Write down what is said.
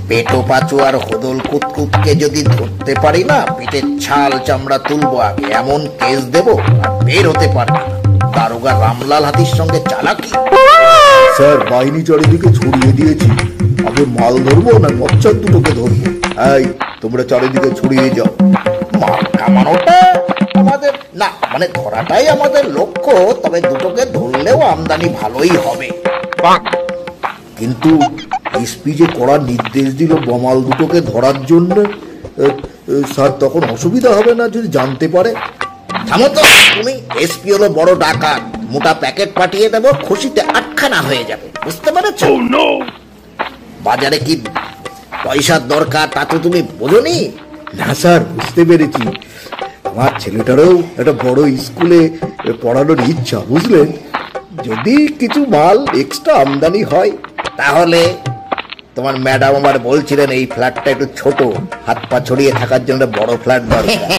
পেটো পাচু আর হোদল কুতকুতকে যদি ধরতে পারি না, পেটের ছাল চামড়া তুলবো আগে, এমন কেস দেবো আর বের হতে পারবে না। দারোগা রামলাল হাতির সঙ্গে চালাকি। স্যার, বাহিনী চারিদিকে ছড়িয়ে দিয়েছি, আগে মাল ধরবো না মচ্ছর দুটোকে ধরবো? এই, তোমরা চারিদিকে ছড়িয়ে যাও। মাল কামানোটা আমাদের না, মানে ধরাটাই আমাদের লক্ষ্য। তবে দুটোকে ধরলেও আমদানি ভালোই হবে। কিন্তু এসপি যে কড়া নির্দেশ দিল বমাল দুটোকে ধরার জন্য, স্যার তখন অসুবিধা হবে না যদি জানতে পারে? থামো তো তুমি। এসপি হলো বড় ডাকাত, মোটা প্যাকেট পাঠিয়ে দেবো, খুশিতে আটখানা হয়ে যাবে, বুঝতে পেরেছো? বাজারে কি পয়সার দরকার তা তো তুমি বোঝনি। না স্যার, বুঝতে পেরেছি। আমার ছেলেটারও একটা বড় স্কুলে পড়ানোর ইচ্ছা, বুঝলেন? যদি কিছু মাল এক্সট্রা আমদানি হয়। তাহলে তোমার ম্যাডাম আমার বলছিলেন এই ফ্ল্যাটটা একটু ছোট, হাত পা ছড়িয়ে থাকার জন্য বড় ফ্ল্যাট দরকার।